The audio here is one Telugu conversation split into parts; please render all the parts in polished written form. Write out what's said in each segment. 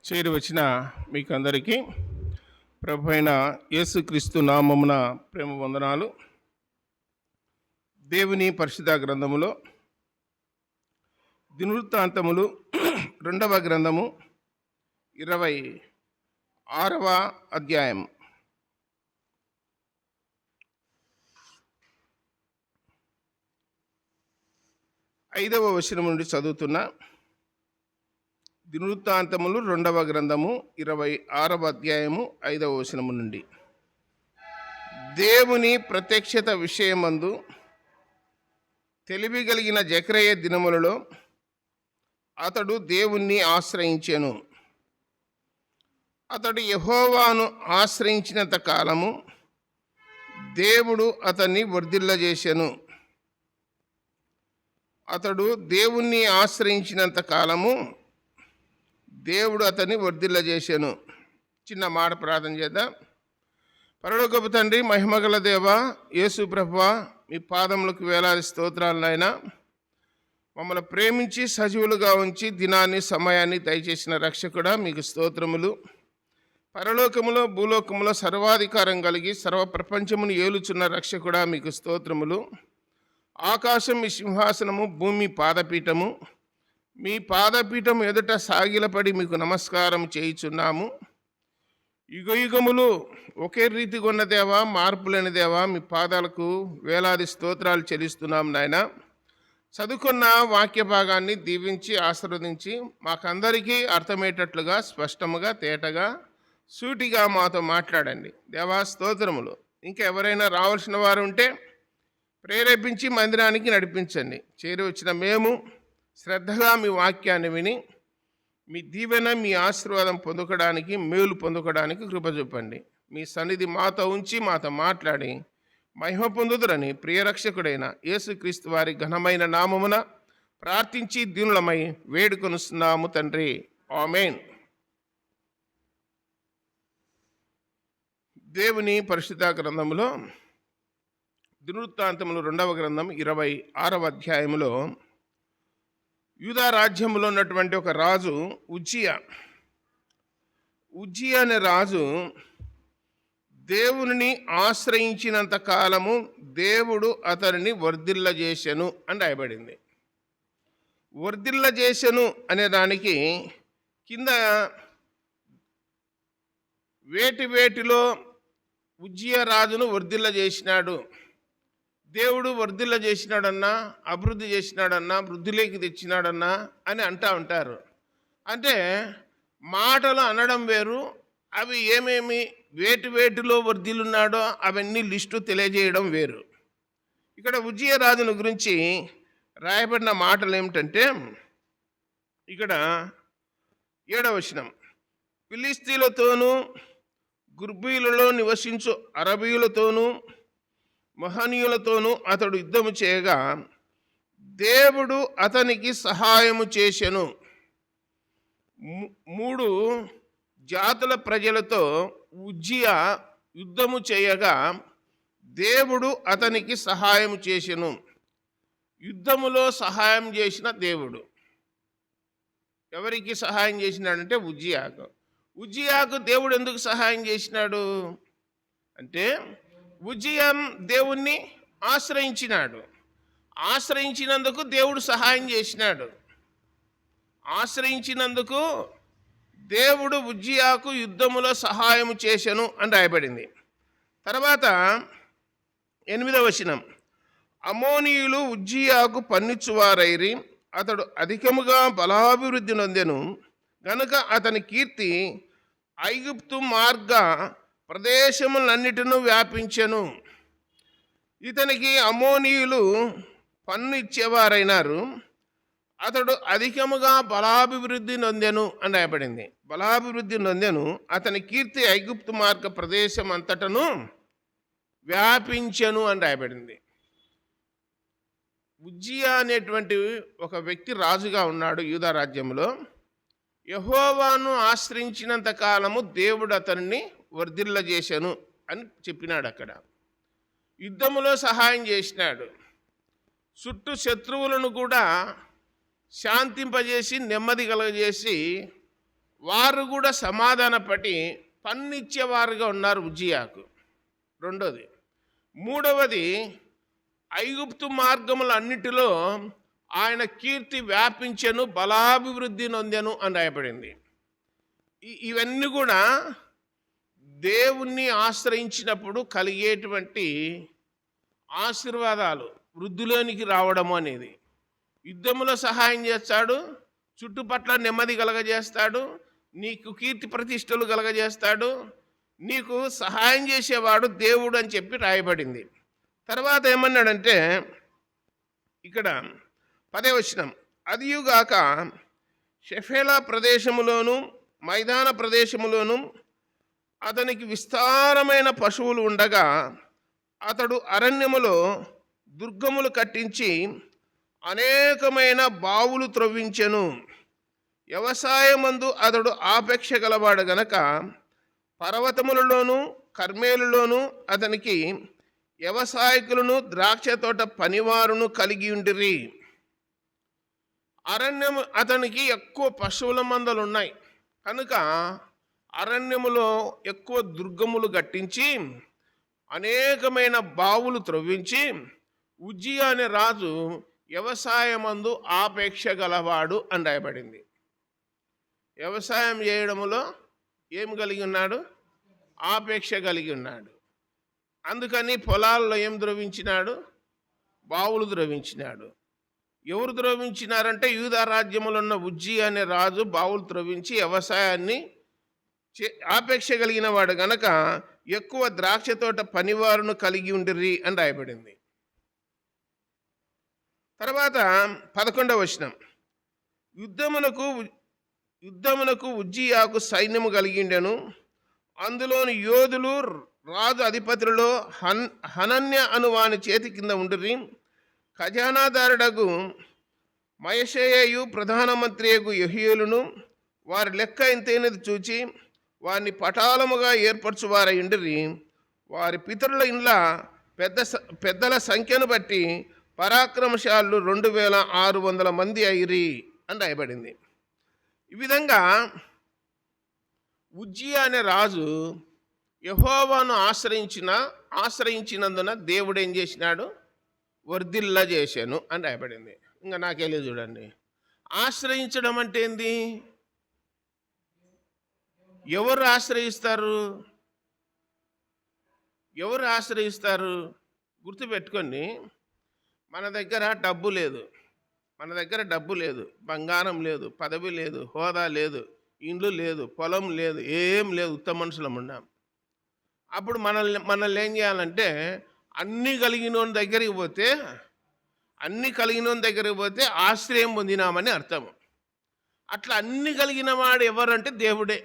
చేరి వచ్చిన మీకందరికీ ప్రభు అయిన యేసుక్రీస్తు నామమున ప్రేమ వందనాలు. దేవుని పరిశుద్ధ గ్రంథములో దినవృత్తాంతములు 2వ గ్రంథము 26వ అధ్యాయం. ఐదవ వచనం నుండి చదువుతున్న. దినవృత్తాంతములు 2వ గ్రంథము 26వ అధ్యాయము 5వ వచనము నుండి. దేవుని ప్రత్యక్షత విషయమందు తెలివి కలిగిన జకరయ దినములలో అతడు దేవుణ్ణి ఆశ్రయించెను. అతడు యెహోవాను ఆశ్రయించినంత కాలము దేవుడు అతన్ని వర్ధిల్లజేసెను. అతడు దేవుణ్ణి ఆశ్రయించినంత కాలము దేవుడు అతన్ని వర్ధిల్లజేసెను. చిన్న మాట ప్రార్థన చేద్దాం. పరలోకపు తండ్రి, మహిమగల దేవ, యేసు ప్రభువా, మీ పాదములకు వేలాది స్తోత్రాలు నాయనా. మమ్మల్ని ప్రేమించి సజీవులుగా ఉంచి దినాన్ని సమయాన్ని దయచేసిన రక్షకుడా మీకు స్తోత్రములు. పరలోకములో భూలోకములో సర్వాధికారం కలిగి సర్వ ప్రపంచమును ఏలుచున్న రక్షకుడా మీకు స్తోత్రములు. ఆకాశం మీ సింహాసనము, భూమి పాదపీఠము. మీ పాదపీఠం ఎదుట సాగిలపడి మీకు నమస్కారం చేయుచున్నాము. యుగయుగములు ఒకే రీతిగా ఉన్న దేవా, మార్పులేని దేవా, మీ పాదాలకు వేలాది స్తోత్రాలు చెల్లిస్తున్నాం నాయన. చదువుకున్న వాక్య భాగాన్ని దీవించి ఆశీర్వదించి మాకందరికీ అర్థమయ్యేటట్లుగా స్పష్టముగా తేటగా సూటిగా మాతో మాట్లాడండి దేవా. స్తోత్రములు. ఇంకా ఎవరైనా రావాల్సిన వారు ఉంటే ప్రేరేపించి మందిరానికి నడిపించండి. చేరి వచ్చిన మేము శ్రద్ధగా మీ వాక్యాన్ని విని మీ దీవెన, మీ ఆశీర్వాదం పొందుకోవడానికి, మేలు పొందుకోవడానికి కృప చూపండి. మీ సన్నిధి మాతో ఉంచి మాతో మాట్లాడి మహిమ పొందుదురని ప్రియరక్షకుడైన యేసుక్రీస్తు వారి ఘనమైన నామమున ప్రార్థించి దీనులమై వేడుకొనుస్తున్నాము తండ్రి, ఆమేన్. దేవుని పరిశుద్ధ గ్రంథములో దినవృత్తాంతములు 2వ గ్రంథం 26వ అధ్యాయములో యూదా రాజ్యంలో ఉన్నటువంటి ఒక రాజు ఉజ్జియా అనే రాజు దేవుని ఆశ్రయించినంత కాలము దేవుడు అతనిని వర్ధిల్లజేసెను అని రాయబడింది. వర్ధిల్లజేసెను అనే దానికి కింద వేటిలో ఉజ్జియా రాజును వర్ధిల్లజేసినాడు, దేవుడు వర్ధిల్ల చేసినాడన్నా, అభివృద్ధి చేసినాడన్నా, వృద్ధిలోకి తెచ్చినాడన్నా అని అంటూ ఉంటారు. అంటే మాటలు అనడం వేరు, అవి ఏమేమి వేటిలో వర్ధిల్లున్నాడో అవన్నీ లిస్టు తెలియజేయడం వేరు. ఇక్కడ ఉజ్జియా రాజును గురించి రాయబడిన మాటలు ఏమిటంటే, ఇక్కడ 7వ వచనం, ఫిలిస్తీన్లతోనూ గుర్బీలలో నివసించు అరబీయులతోనూ మహనీయులతోనూ అతడు యుద్ధము చేయగా దేవుడు అతనికి సహాయము చేసెను. 3 జాతుల ప్రజలతో ఉజ్జియా యుద్ధము చేయగా దేవుడు అతనికి సహాయం చేసెను. యుద్ధములో సహాయం చేసిన దేవుడు ఎవరికి సహాయం చేసినాడంటే ఉజ్జియాకు దేవుడు ఎందుకు సహాయం చేసినాడు అంటే, ఉజ్జియా దేవుణ్ణి ఆశ్రయించినాడు. ఆశ్రయించినందుకు దేవుడు సహాయం చేసినాడు. ఆశ్రయించినందుకు దేవుడు ఉజ్జియాకు యుద్ధములో సహాయం చేసెను అని రాయబడింది. తర్వాత 8వ వచనం, అమోనీయులు ఉజ్జియాకు పన్నిచ్చువారైరి, అతడు అధికముగా బలాభివృద్ధి నొందెను గనుక అతని కీర్తి ఐగుప్తు మార్గ ప్రదేశములన్నిటినూ వ్యాపించెను. ఇతనికి అమోనీయులు పన్ను ఇచ్చేవారైనారు, అతడు అధికముగా బలాభివృద్ధి నొందెను అని రాయబడింది. బలాభివృద్ధి నొందెను, అతని కీర్తి ఐగుప్తు మార్గ ప్రదేశం అంతటను వ్యాపించెను అని రాయబడింది. ఉజ్జియా అనేటువంటి ఒక వ్యక్తి రాజుగా ఉన్నాడు యూదా రాజ్యంలో. యెహోవాను ఆశ్రయించినంత కాలము దేవుడు అతన్ని వర్ధిల్లజేసెను అని చెప్పినాడు. అక్కడ యుద్ధములో సహాయం చేసినాడు. చుట్టూ శత్రువులను కూడా శాంతింపజేసి నెమ్మది కలగజేసి వారు కూడా సమాధానపడి పన్నిచ్చేవారుగా ఉన్నారు ఉజ్జియాకు. రెండోది. మూడవది, ఐగుప్తు మార్గములన్నిటిలో ఆయన కీర్తి వ్యాపించెను, బలాభివృద్ధి నొందెను అని రాయబడింది. ఇవన్నీ కూడా దేవుణ్ణి ఆశ్రయించినప్పుడు కలిగేటువంటి ఆశీర్వాదాలు, వృద్ధిలోనికి రావడము అనేది. యుద్ధములో సహాయం చేస్తాడు, చుట్టుపట్ల నెమ్మది కలగజేస్తాడు, నీకు కీర్తి ప్రతిష్టలు కలగజేస్తాడు, నీకు సహాయం చేసేవాడు దేవుడు అని చెప్పి రాయబడింది. తర్వాత ఏమన్నాడంటే ఇక్కడ 10వ వచనం, అదియుగాక షెఫేలా ప్రదేశములోను మైదాన ప్రదేశములోను అతనికి విస్తారమైన పశువులు ఉండగా అతడు అరణ్యములో దుర్గములు కట్టించి అనేకమైన బావులు త్రవ్వించెను. వ్యవసాయమందు అతడు ఆపేక్ష గలవాడు గనక పర్వతములలోను కర్మేలులోను అతనికి వ్యవసాయకులను ద్రాక్ష తోట పనివారును కలిగి ఉండిరి. అరణ్యము అతనికి ఎక్కువ పశువుల మందలు ఉన్నాయి కనుక అరణ్యములో ఎక్కువ దుర్గములు కట్టించి అనేకమైన బావులు త్రవ్వించి ఉజ్జియా అనే రాజు వ్యవసాయమందు ఆపేక్ష గలవాడు అని రాయబడింది. వ్యవసాయం చేయడములో ఏం కలిగి ఉన్నాడు? ఆపేక్ష కలిగి ఉన్నాడు. అందుకని పొలాల్లో ఏం ద్రవించినాడు? బావులు ద్రవించినాడు. ఎవరు ద్రవించినారంటే యూదా రాజ్యములో ఉన్న ఉజ్జియా అనే రాజు బావులు త్రవ్వించి వ్యవసాయాన్ని ఆపేక్ష కలిగిన వాడు గనక ఎక్కువ ద్రాక్ష తోట పనివారును కలిగి ఉండిరి అని రాయబడింది. తర్వాత 11వ వచనం, యుద్ధమునకు ఉజ్జియాకు సైన్యము కలిగిండెను. అందులోని యోధులు రాజు అధిపతులలో హనన్య అను వాని చేతి కింద ఉండిరి. ఖజానాదారుడగు మయషేయు ప్రధానమంత్రియగు యెహీయేలును వారి లెక్క ఎంతైనది చూచి వారిని పటాలముగా ఏర్పరచువారై ఉండిరి. వారి పితరుల ఇండ్ల పెద్దల సంఖ్యను బట్టి పరాక్రమశాలు 2600 మంది అయిరి అని రాయబడింది. ఈ విధంగా ఉజ్జియా అనే రాజు యెహోవాను ఆశ్రయించినందున దేవుడు ఏం చేసినాడు? వర్ధిల్ల చేశాను అని రాయబడింది. ఇంకా నాకెళ్ళి చూడండి, ఆశ్రయించడం అంటే ఏంది? ఎవరు ఆశ్రయిస్తారు? గుర్తుపెట్టుకోండి, మన దగ్గర డబ్బు లేదు, బంగారం లేదు, పదవి లేదు, హోదా లేదు, ఇండ్లు లేదు, పొలం లేదు, ఏం లేదు, ఉత్తమ మనుషులం ఉన్నాం. అప్పుడు మనల్ని ఏం చేయాలంటే అన్నీ కలిగిన దగ్గరికి పోతే ఆశ్రయం పొందినామని అర్థము. అట్లా అన్ని కలిగిన వాడు ఎవరు అంటే దేవుడే.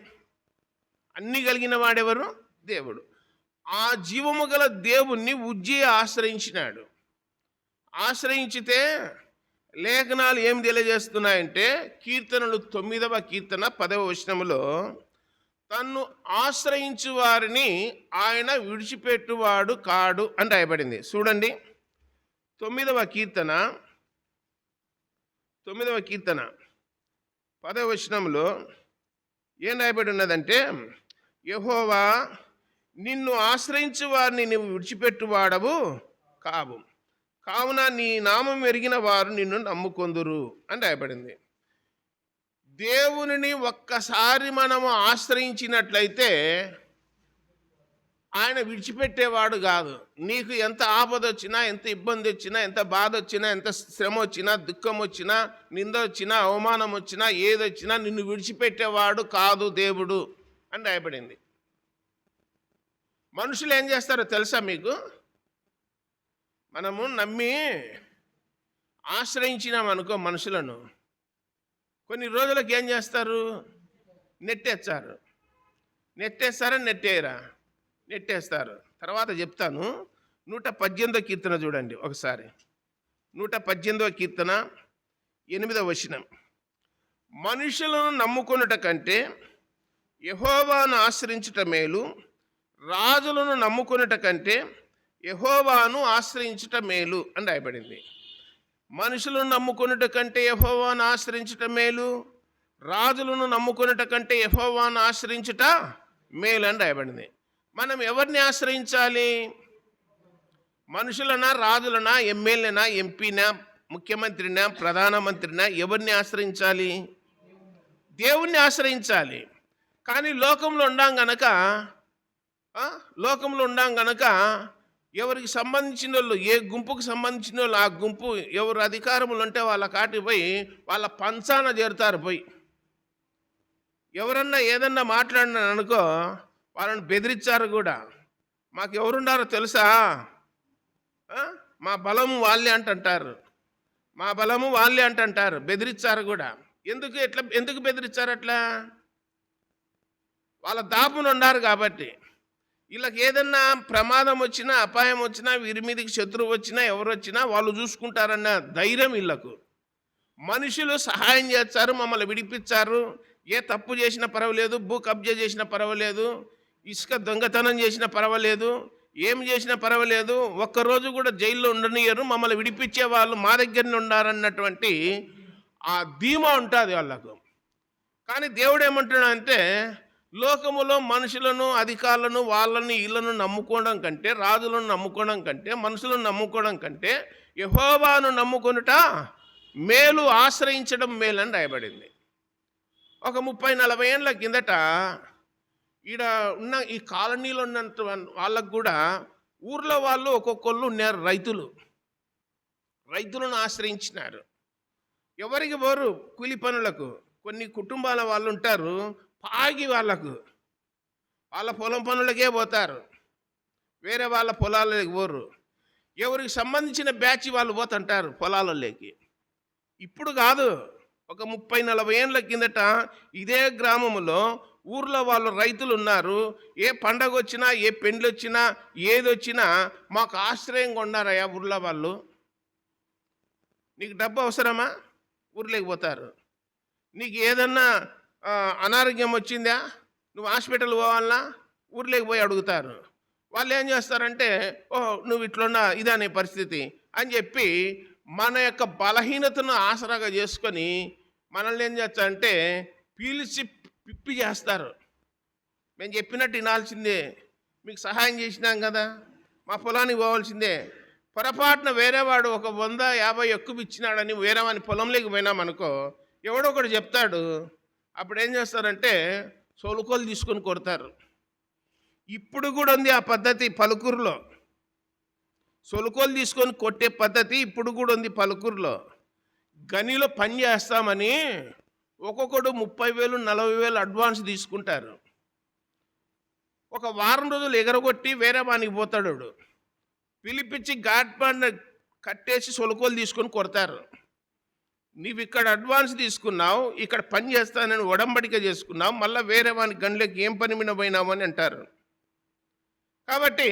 అన్ని కలిగిన వాడెవరు? దేవుడు. ఆ జీవము గల దేవుణ్ణి ఉజ్జియా ఆశ్రయించినాడు. ఆశ్రయించితే లేఖనాలు ఏం తెలియజేస్తున్నాయంటే కీర్తనలు 9వ కీర్తన 10వ వచనములో తన్ను ఆశ్రయించు వారిని ఆయన విడిచిపెట్టువాడు కాడు అని రాయబడింది. చూడండి, 9వ కీర్తన 10వ వచనంలో ఏం రాయబడి ఉన్నదంటే, యెహోవా నిన్ను ఆశ్రయించు వారిని నువ్వు విడిచిపెట్టువాడవు కావు, కావున నీ నామం ఎరిగిన వారు నిన్ను నమ్ముకొందురు అని రాయబడింది. దేవునిని ఒక్కసారి మనము ఆశ్రయించినట్లయితే ఆయన విడిచిపెట్టేవాడు కాదు. నీకు ఎంత ఆపద వచ్చినా, ఎంత ఇబ్బంది వచ్చినా, ఎంత బాధ వచ్చినా, ఎంత శ్రమ వచ్చినా, దుఃఖం వచ్చినా, నింద వచ్చినా, అవమానం వచ్చినా, ఏదొచ్చినా నిన్ను విడిచిపెట్టేవాడు కాదు దేవుడు అని రాయబడింది. మనుషులు ఏం చేస్తారో తెలుసా మీకు? మనము నమ్మి ఆశ్రయించినామనుకో మనుషులను, కొన్ని రోజులకు ఏం చేస్తారు? నెట్టేస్తారు. తర్వాత చెప్తాను. 118వ కీర్తన చూడండి ఒకసారి. 118వ కీర్తన 8వ వచనం, మనుషులను నమ్ముకొనుట కంటే యెహోవాను ఆశ్రయించుట మేలు, రాజులను నమ్ముకొనుట కంటే యెహోవాను ఆశ్రయించుట మేలు అని రాయబడింది. మనుషులను నమ్ముకొనుట కంటే యెహోవాను ఆశ్రయించుట మేలు, రాజులను నమ్ముకునేట కంటే యెహోవాను ఆశ్రయించుట మేలని రాయబడింది. మనం ఎవరిని ఆశ్రయించాలి? మనుషులనా, రాజులనా, ఎమ్మెల్యేనా, ఎంపీనా, ముఖ్యమంత్రినా, ప్రధానమంత్రినా? ఎవరిని ఆశ్రయించాలి? దేవుణ్ణి ఆశ్రయించాలి. కానీ లోకంలో ఉండాం గనక ఎవరికి సంబంధించిన వాళ్ళు, ఏ గుంపుకు సంబంధించిన వాళ్ళు, ఆ గుంపు ఎవరు అధికారములు ఉంటే వాళ్ళ కాటికి పోయి వాళ్ళ పంచాన చేరుతారు. పోయి ఎవరన్నా ఏదన్నా మాట్లాడినాను అనుకో, వాళ్ళని బెదిరించారు కూడా. మాకు ఎవరున్నారో తెలుసా, మా బలము వాళ్ళే అంటుంటారు, మా బలము వాళ్ళే అంటుంటారు. బెదిరించారు కూడా. ఎందుకు బెదిరించారు అట్లా? వాళ్ళ దాపును ఉన్నారు కాబట్టి. వీళ్ళకి ఏదన్నా ప్రమాదం వచ్చినా, అపాయం వచ్చినా, వీరి మీదకి శత్రువు వచ్చినా, ఎవరు వచ్చినా వాళ్ళు చూసుకుంటారన్న ధైర్యం వీళ్ళకు. మనుషులు సహాయం చేస్తారు, మమ్మల్ని విడిపించారు. ఏ తప్పు చేసినా పర్వాలేదు, భూ కబ్జా చేసినా పర్వాలేదు, ఇసుక దొంగతనం చేసినా పర్వాలేదు, ఏం చేసినా పర్వాలేదు, ఒక్కరోజు కూడా జైల్లో ఉండనియరు, మమ్మల్ని విడిపించే వాళ్ళు మా దగ్గరనే ఉండారన్నటువంటి ఆ ధీమా ఉంటుంది వాళ్ళకు. కానీ దేవుడు ఏమంటున్నాడంటే, లోకములో మనుషులను, అధికారులను, వాళ్ళని వీళ్ళను నమ్ముకోవడం కంటే, రాజులను నమ్ముకోవడం కంటే, మనుషులను నమ్ముకోవడం కంటే యెహోవాను నమ్ముకొనుట మేలు, ఆశ్రయించడం మేలని రాయబడింది. ఒక 30-40 ఏళ్ళ కిందట ఈడ ఉన్న ఈ కాలనీలో ఉన్నంత వాళ్ళకు కూడా ఊర్లో వాళ్ళు ఒక్కొక్కళ్ళు ఉన్నారు, రైతులను ఆశ్రయించినారు. ఎవరికి పోరు కూలి పనులకు. కొన్ని కుటుంబాల వాళ్ళు ఉంటారు, పాగి వాళ్ళకు వాళ్ళ పొలం పనులకే పోతారు, వేరే వాళ్ళ పొలాలకి పోరు. ఎవరికి సంబంధించిన బ్యాచ్ వాళ్ళు పోతుంటారు పొలాలలోకి. ఇప్పుడు కాదు, ఒక 30-40 ఏళ్ళ కిందట ఇదే గ్రామంలో ఊర్లో వాళ్ళు రైతులు ఉన్నారు. ఏ పండగ వచ్చినా, ఏ పెండ్లు వచ్చినా, ఏదొచ్చినా మాకు ఆశ్రయంగా ఉన్నారయ్యా ఊర్లో వాళ్ళు. నీకు డబ్బు అవసరమా? ఊర్లోకి పోతారు. నీకు ఏదన్నా అనారోగ్యం వచ్చిందా, నువ్వు హాస్పిటల్ పోవాలన్నా ఊర్లోకి పోయి అడుగుతారు. వాళ్ళు ఏం చేస్తారంటే, నువ్వు ఇట్లున్నా ఇదనే పరిస్థితి అని చెప్పి మన యొక్క బలహీనతను ఆసరాగా చేసుకొని మనల్ని ఏం చేస్తారంటే పీల్చి పిప్పి చేస్తారు. మేము చెప్పినట్టు వినాల్సిందే, మీకు సహాయం చేసినాం కదా, మా పొలానికి పోవాల్సిందే. పొరపాటున వేరేవాడు ఒక 100-50 ఎక్కువ ఇచ్చినాడని వేరే వాని పొలంలోకి పోయినామనుకో, ఎవడో ఒకడు చెప్తాడు. అప్పుడు ఏం చేస్తారంటే సోలుకోలు తీసుకొని కొడతారు. ఇప్పుడు కూడా ఉంది ఆ పద్ధతి పలుకూరులో. సొలుకోలు తీసుకొని కొట్టే పద్ధతి ఇప్పుడు కూడా ఉంది పలుకూరులో. గనిలో పని చేస్తామని ఒక్కొక్కడు 30,000-40,000 అడ్వాన్స్ తీసుకుంటారు. ఒక వారం రోజులు ఎగరగొట్టి వేరే వానికి పోతాడు. పిలిపించి ఘాట్ బండ్ కట్టేసి సొలుకోలు తీసుకొని కొడతారు. నీవు ఇక్కడ అడ్వాన్స్ తీసుకున్నావు, ఇక్కడ పని చేస్తానని ఒడంబడిక చేసుకున్నావు, మళ్ళీ వేరే వాని గనిలోకి ఏం పని మీద పోయినావు అని అంటారు. కాబట్టి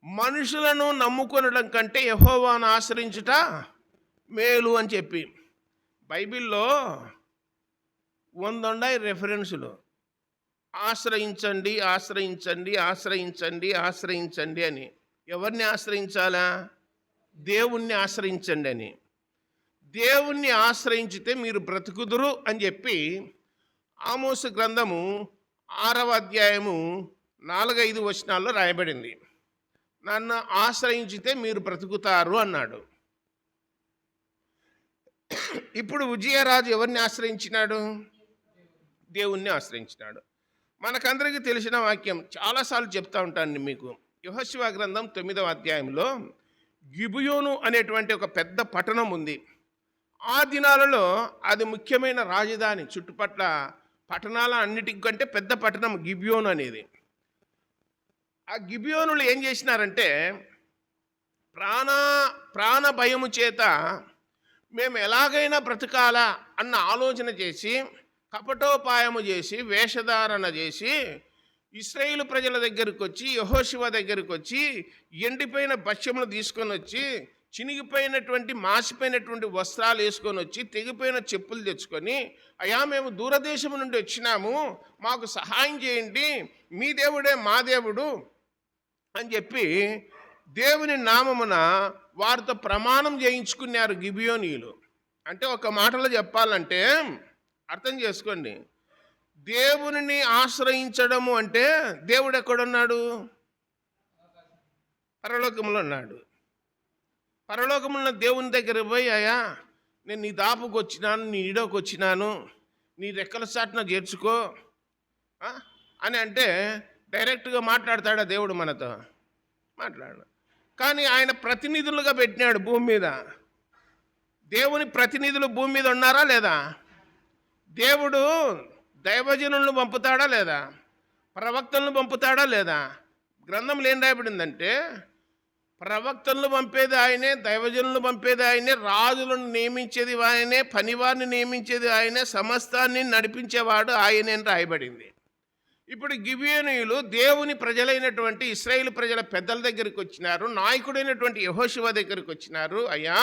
మనుషులను నమ్ముకొనడం కంటే యెహోవాను ఆశ్రయించుట మేలు అని చెప్పి బైబిల్లో 100 రెఫరెన్సులు. ఆశ్రయించండి, ఆశ్రయించండి, ఆశ్రయించండి, ఆశ్రయించండి అని. ఎవరిని ఆశ్రయించాలా? దేవుణ్ణి ఆశ్రయించండి అని. దేవుణ్ణి ఆశ్రయించితే మీరు బ్రతుకుదురు అని చెప్పి ఆమోసు గ్రంథము 6వ అధ్యాయము 4-5 వచనాల్లో రాయబడింది. నన్ను ఆశ్రయించితే మీరు బ్రతుకుతారు అన్నాడు. ఇప్పుడు విజయరాజు ఎవరిని ఆశ్రయించినాడు? దేవుణ్ణి ఆశ్రయించినాడు. మనకందరికీ తెలిసిన వాక్యం, చాలాసార్లు చెప్తా ఉంటాను మీకు. యెహోషువ గ్రంథం 9వ అధ్యాయంలో గిబియోను అనేటువంటి ఒక పెద్ద పట్టణం ఉంది. ఆ దినాలలో అది ముఖ్యమైన రాజధాని. చుట్టుపట్ల పట్టణాల అన్నిటికంటే పెద్ద పట్టణం గిబియోను అనేది. ఆ గిబియోనులు ఏం చేసినారంటే ప్రాణ భయము చేత మేము ఎలాగైనా బ్రతకాలా అన్న ఆలోచన చేసి, కపటోపాయము చేసి, వేషధారణ చేసి ఇశ్రాయేలు ప్రజల దగ్గరికి వచ్చి, యెహోషువ దగ్గరికి వచ్చి ఎండిపోయిన భక్ష్యములు తీసుకొని వచ్చి, చినిగిపోయినటువంటి మాసిపోయినటువంటి వస్త్రాలు వేసుకొని వచ్చి, తెగిపోయిన చెప్పులు తెచ్చుకొని, అయ్యా మేము దూరదేశం నుండి వచ్చినాము, మాకు సహాయం చేయండి, మీ దేవుడే మా దేవుడు అని చెప్పి దేవుని నామమున వారితో ప్రమాణం చేయించుకున్నారు గిబియోనీయులు. అంటే ఒక మాటలో చెప్పాలంటే అర్థం చేసుకోండి. దేవునిని ఆశ్రయించడము అంటే దేవుడు ఎక్కడున్నాడు? పరలోకంలో ఉన్నాడు. పరలోకమున్న దేవుని దగ్గర పోయి, అయ్యా నేను నీ దాపుకు వచ్చినాను, నీ నీడకు వచ్చినాను, నీ రెక్కల చాటున చేర్చుకో అని అంటే డైరెక్ట్గా మాట్లాడతాడా దేవుడు మనతో? మాట్లాడు. కానీ ఆయన ప్రతినిధులుగా పెట్టినాడు భూమి మీద. దేవుని ప్రతినిధులు భూమి మీద ఉన్నారా లేదా? దేవుడు దైవజనులను పంపుతాడా లేదా? ప్రవక్తలను పంపుతాడా లేదా? గ్రంథంలో ఏం రాయబడిందంటే ప్రవక్తలను పంపేది ఆయనే, దైవజనులను పంపేది ఆయనే, రాజులను నియమించేది ఆయనే, పనివారిని నియమించేది ఆయనే, సమస్తాన్ని నడిపించేవాడు ఆయనే అని రాయబడింది. ఇప్పుడు గిబియోనీయులు దేవుని ప్రజలైనటువంటి ఇశ్రాయేలు ప్రజల పెద్దల దగ్గరికి వచ్చినారు, నాయకుడైనటువంటి యెహోషువ దగ్గరికి వచ్చినారు. అయ్యా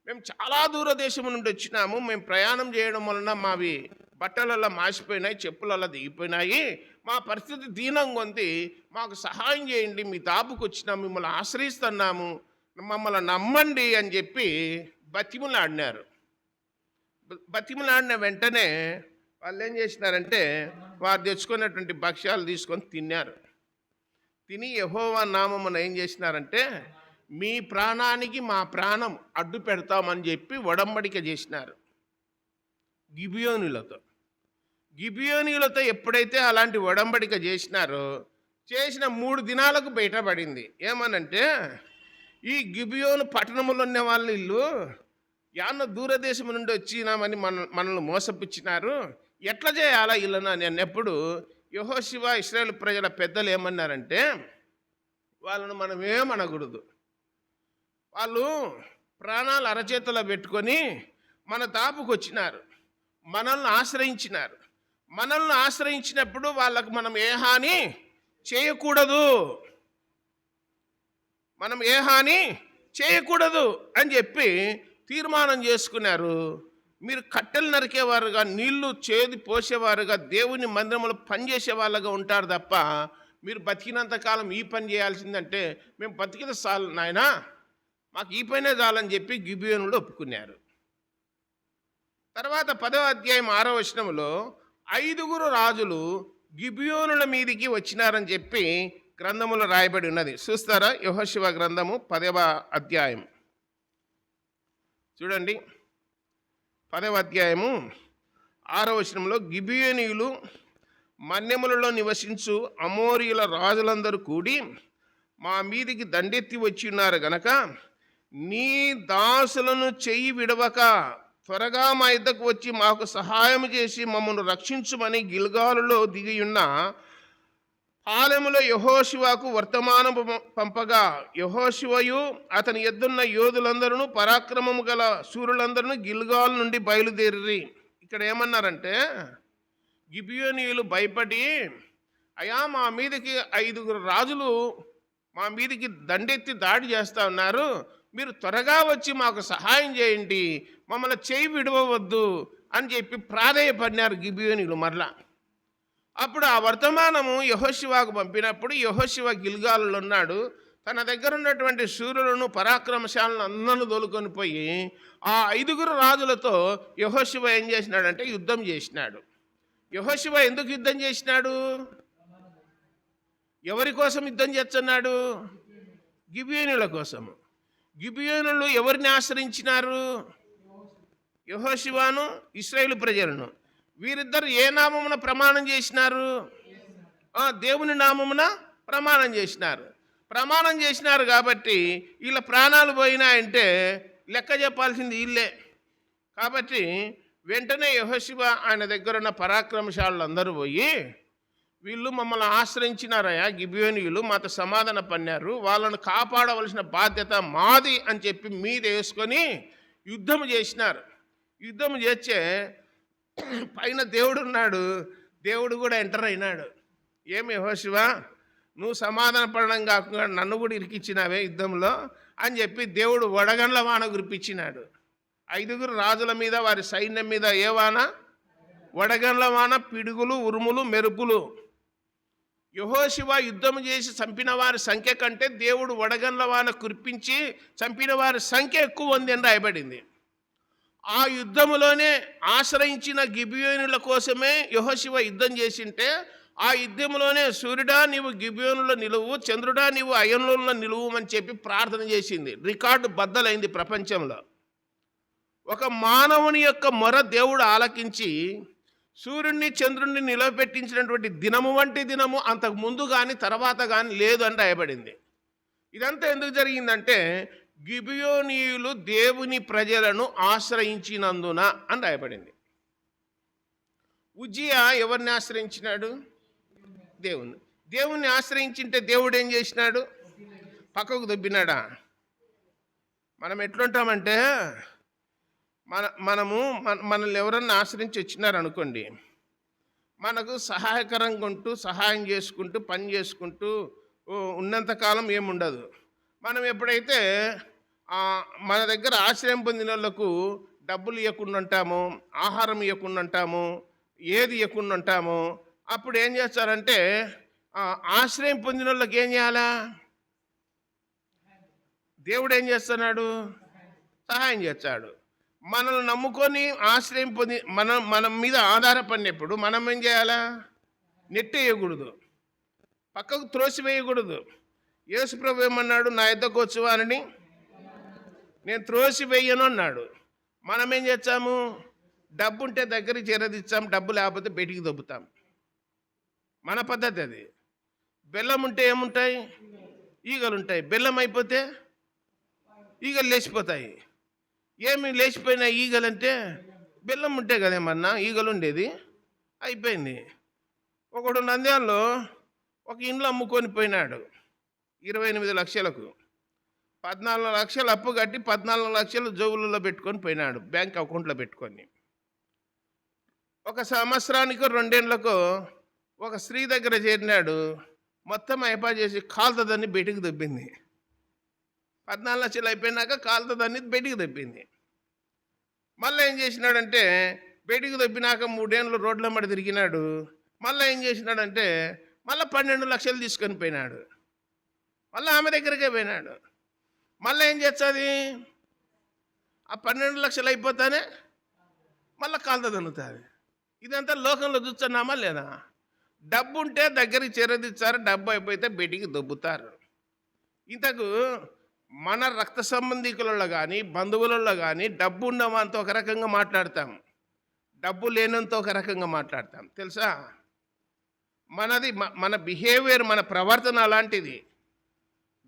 మేము చాలా దూర దేశం నుండి వచ్చినాము, మేము ప్రయాణం చేయడం వలన మావి బట్టలల్లా మాసిపోయినాయి, చెప్పులల్లా దిగిపోయినాయి, మా పరిస్థితి దీనంగా ఉంది, మాకు సహాయం చేయండి, మీ దాపుకు వచ్చినాము, మిమ్మల్ని ఆశ్రయిస్తున్నాము, మమ్మల్ని నమ్మండి అని చెప్పి బతిములాడినారు. బతిములాడిన వెంటనే వాళ్ళు ఏం చేసినారంటే వారు తెచ్చుకున్నటువంటి భక్ష్యాలు తీసుకొని తిన్నారు. తిని యెహోవా నామమున ఏం చేసినారంటే మీ ప్రాణానికి మా ప్రాణం అడ్డు పెడతామని చెప్పి ఒడంబడిక చేసినారు గిబియోనీలతో. గిబియోనీలతో ఎప్పుడైతే అలాంటి ఒడంబడిక చేసినారో చేసిన 3 దినాలకు బయటపడింది. ఏమనంటే ఈ గిబియోను పట్టణంలో ఉన్న వాళ్ళ ఇల్లు యాన్న దూరదేశం నుండి వచ్చినామని మనల్ని మోసపుచ్చినారు, ఎట్లా చేయాలా ఇళ్ళను అని అన్నప్పుడు యెహోషువ ఇశ్రాయేలు ప్రజల పెద్దలు ఏమన్నారంటే వాళ్ళను మనం ఏమనకూడదు, వాళ్ళు ప్రాణాలు అరచేతిలో పెట్టుకొని మన తాపుకు వచ్చినారు, మనల్ని ఆశ్రయించినారు, మనల్ని ఆశ్రయించినప్పుడు వాళ్ళకు మనం ఏ హాని చేయకూడదు, మనం ఏ హాని చేయకూడదు అని చెప్పి తీర్మానం చేసుకున్నారు. మీరు కట్టెలు నరికేవారుగా, నీళ్లు చేది పోసేవారుగా, దేవుని మందిరంలో పనిచేసే వాళ్ళగా ఉంటారు తప్ప మీరు బతికినంతకాలం ఈ పని చేయాల్సిందంటే మేము బతికిన చాలు నాయనా, మాకు ఈ పనే చాలని చెప్పి గిబియోనులు ఒప్పుకున్నారు. తర్వాత 10వ అధ్యాయం 6వ వచనంలో 5 రాజులు గిబియోనుల మీదికి వచ్చినారని చెప్పి గ్రంథములో రాయబడి ఉన్నది. చూస్తారా? యెహోషువ గ్రంథము 10వ అధ్యాయం చూడండి. 10వ అధ్యాయము 6వ వచనంలో గిబియోనీయులు మన్యములలో నివసించు అమోరీయుల రాజులందరూ కూడి మా మీదికి దండెత్తి వచ్చి ఉన్నారు గనక నీ దాసులను చెయ్యి విడవక త్వరగా మా ఇద్దకు వచ్చి మాకు సహాయం చేసి మమ్మల్ని రక్షించుమని గిల్గాలులో దిగియున్న పాలెములో యెహోషువకు వర్తమానం పంపగా యెహోషువయు అతని ఎద్దున్న యోధులందరూ పరాక్రమము గల శూరులందరూ గిల్గాలు నుండి బయలుదేరి. ఇక్కడ ఏమన్నారంటే గిబియోనీయులు భయపడి, అయ్యా మా మీదకి 5 రాజులు మా మీదకి దండెత్తి దాడి చేస్తూ ఉన్నారు, మీరు త్వరగా వచ్చి మాకు సహాయం చేయండి, మమ్మల్ని చేయి విడవద్దు అని చెప్పి ప్రాధేయపడినారు గిబియోనీయులు మరలా. అప్పుడు ఆ వర్తమానము యెహోషువకు పంపినప్పుడు యెహోషువ గిల్గాలులో ఉన్నాడు. తన దగ్గర ఉన్నటువంటి శూరులను పరాక్రమశాలను అందరూ దొలుకొని పోయి ఆ 5 రాజులతో యెహోషువ ఏం చేసినాడంటే యుద్ధం చేసినాడు. యెహోషువ ఎందుకు యుద్ధం చేసినాడు? ఎవరి కోసం యుద్ధం చేస్తున్నాడు? గిబియోనుల కోసము. గిబియోనులు ఎవరిని ఆశ్రయించినారు? యెహోషువను, ఇశ్రాయేలు ప్రజలను. వీరిద్దరు ఏ నామమున ప్రమాణం చేసినారు? దేవుని నామమున ప్రమాణం చేసినారు. ప్రమాణం చేసినారు కాబట్టి వీళ్ళ ప్రాణాలు పోయినాయంటే లెక్క చెప్పాల్సింది వీళ్ళే. కాబట్టి వెంటనే యెహోషువ ఆయన దగ్గర ఉన్న పరాక్రమశాలు అందరూ పోయి, వీళ్ళు మమ్మల్ని ఆశ్రయించినారయ్యా గిబియోనీయులు, మాతో సమాధాన పన్నారు, వాళ్ళను కాపాడవలసిన బాధ్యత మాది అని చెప్పి మీద వేసుకొని యుద్ధం చేసినారు. యుద్ధం చేస్తే పైన దేవుడు ఉన్నాడు, దేవుడు కూడా ఎంటర్ అయినాడు. ఏమి యెహోషువ, నువ్వు సమాధాన పడడం కాకుండా నన్ను కూడా ఇరికిచ్చినావే యుద్ధంలో అని చెప్పి దేవుడు వడగండ్ల వాన కురిపించినాడు. 5 రాజుల మీద, వారి సైన్యం మీద ఏ వాన? వడగండ్ల వాన, పిడుగులు, ఉరుములు, మెరుపులు. యెహోషువ యుద్ధం చేసి చంపిన వారి సంఖ్య కంటే దేవుడు వడగండ్ల వాన కురిపించి చంపిన వారి సంఖ్య ఎక్కువ ఉంది అని రాయబడింది. ఆ యుద్ధములోనే ఆశ్రయించిన గిబియోనుల కోసమే యెహోషువ యుద్ధం చేసింటే, ఆ యుద్ధంలోనే సూర్యుడా నీవు గిబియోనులో నిలువు, చంద్రుడా నీవు అయనోలో నిలువు అని చెప్పి ప్రార్థన చేసింది. రికార్డు బద్దలైంది ప్రపంచంలో. ఒక మానవుని యొక్క మొర దేవుడు ఆలకించి సూర్యుడిని చంద్రుడిని నిలవబెట్టించినటువంటి దినము వంటి దినము అంతకు ముందు కానీ తర్వాత కానీ లేదు అని రాయబడింది. ఇదంతా ఎందుకు జరిగిందంటే గిబియోనీయులు దేవుని ప్రజలను ఆశ్రయించినందున అని రాయబడింది. ఉజ్జియా ఎవరిని ఆశ్రయించినాడు? దేవుణ్ణి ఆశ్రయించింటే దేవుడు ఏం చేసినాడు? పక్కకు దొబ్బినాడా? మనం ఎట్లుంటామంటే మనల్ని ఎవరన్నా ఆశ్రయించి వచ్చినారనుకోండి, మనకు సహాయకరంగా ఉంటూ సహాయం చేసుకుంటూ పని చేసుకుంటూ ఉన్నంతకాలం ఏముండదు. మనం ఎప్పుడైతే మన దగ్గర ఆశ్రయం పొందిన వాళ్ళకు డబ్బులు ఇవ్వకుండా ఉంటాము, ఆహారం ఇవ్వకుండా ఉంటాము, ఏది ఇవ్వకుండా ఉంటాము, అప్పుడు ఏం చేస్తారంటే ఆశ్రయం పొందిన వాళ్ళకి ఏం చేయాలా? దేవుడు ఏం చేస్తున్నాడు? సహాయం చేస్తాడు. మనల్ని నమ్ముకొని ఆశ్రయం పొంది మన మీద ఆధారపడినప్పుడు మనం ఏం చేయాలా? నెట్టేయకూడదు, పక్కకు త్రోసివేయకూడదు. యేసుప్రభు ఏమన్నాడు? నా యొద్దకు వచ్చువా అని నేను త్రోసివేయను అన్నాడు. మనం ఏం చేస్తాము? డబ్బు ఉంటే దగ్గరికి చేరదిస్తాం, డబ్బు లేకపోతే బయటికి దొబ్బుతాం. మన పద్ధతి అది. బెల్లం ఉంటే ఏముంటాయి? ఈగలు ఉంటాయి. బెల్లం అయిపోతే ఈగలు లేచిపోతాయి. ఏమి లేచిపోయిన ఈగలంటే బెల్లం ఉంటే కదేమన్నా ఈగలు ఉండేది. అయిపోయింది. ఒకడు నంద్యాలలో ఒక ఇండ్లు అమ్ముకొని పోయినాడు 28 లక్షలకు. 14 లక్షలు అప్పు కట్టి 14 లక్షలు జోబులలో పెట్టుకొని పోయినాడు, బ్యాంక్ అకౌంట్లో పెట్టుకొని. ఒక సంవత్సరానికి 2 ఏళ్ళకు ఒక స్త్రీ దగ్గర చేరినాడు. మొత్తం అయిపా చేసి కాలుతుందని బయటికి దొబ్బింది. 14 లక్షలు అయిపోయినాక కాలుతుందని బయటికి దొబ్బింది. మళ్ళీ ఏం చేసినాడంటే బయటికి దొబ్బినాక 3 ఏళ్ళు రోడ్ల మడి తిరిగినాడు. మళ్ళీ ఏం చేసినాడంటే మళ్ళీ 12 లక్షలు తీసుకొని పోయినాడు. మళ్ళీ ఆమె దగ్గరికే పోయినాడు. మళ్ళీ ఏం చేస్తుంది? ఆ 12 లక్షలు అయిపోతానే మళ్ళీ కాలుతుంది అనుతుంది. ఇదంతా లోకంలో చూస్తున్నామా లేదా? డబ్బు ఉంటే దగ్గరికి చేరదిస్తారు, డబ్బు అయిపోతే బయటికి దొబ్బుతారు. ఇంతకు మన రక్త సంబంధికులలో కానీ బంధువులలో కానీ డబ్బు ఉన్నవాంతో ఒక రకంగా మాట్లాడతాం, డబ్బు లేనంతో ఒక రకంగా మాట్లాడతాం. తెలుసా? మన బిహేవియర్, మన ప్రవర్తన అలాంటిది.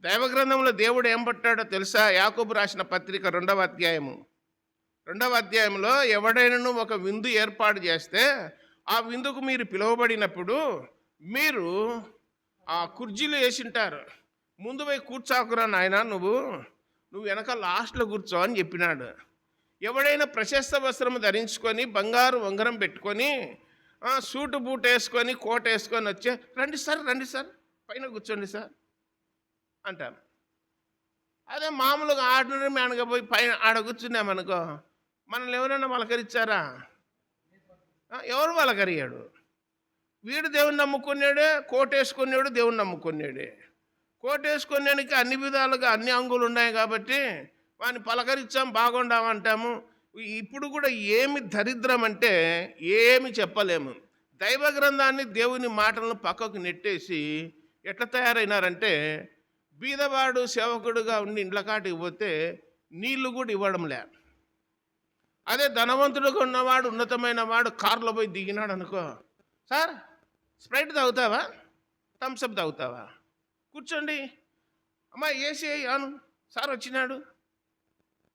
దైవగ్రంథంలో దేవుడు ఏం పట్టాడో తెలుసా? యాకోబు రాసిన పత్రిక 2వ అధ్యాయంలో ఎవడైనా ఒక విందు ఏర్పాటు చేస్తే ఆ విందుకు మీరు పిలువబడినప్పుడు మీరు ఆ కుర్చీలు వేసింటారు. ముందు పోయి కూర్చోకురా నాయన, నువ్వు వెనక లాస్ట్లో కూర్చో అని చెప్పినాడు. ఎవడైనా ప్రశస్త వస్త్రము ధరించుకొని బంగారు ఉంగరం పెట్టుకొని సూటు బూట్ వేసుకొని కోట వేసుకొని వచ్చే రండి సార్ పైన కూర్చోండి సార్ అంటారు. అదే మామూలుగా ఆర్డినరీ మ్యాన్గా పోయి పైన ఆడ కూర్చున్నామనుకో, మనల్ని ఎవరైనా పలకరించారా? ఎవరు పలకరియాడు? వీడు దేవుని నమ్ముకున్నాడే, కోట వేసుకున్నాడు దేవుని నమ్ముకున్నాడే. కోట వేసుకునేనికి అన్ని విధాలుగా అన్ని అంగులు ఉన్నాయి కాబట్టి వాడిని పలకరించాం, బాగుండామంటాము. ఇప్పుడు కూడా ఏమి దరిద్రం అంటే ఏమి చెప్పలేము. దైవ గ్రంథాన్ని దేవుని మాటలను పక్కకు నెట్టేసి ఎట్లా తయారైనారంటే బీదవాడు సేవకుడుగా ఉండి ఇండ్ల కాటికి పోతే నీళ్లు కూడా ఇవ్వడం లే. అదే ధనవంతుడుగా ఉన్నవాడు, ఉన్నతమైన వాడు కారులో పోయి దిగినాడు అనుకో, సార్ స్ప్రైట్ తాగుతావా, థమ్స్అప్ తాగుతావా, కూర్చోండి అమ్మా ఏసీ అను, సార్ వచ్చినాడు,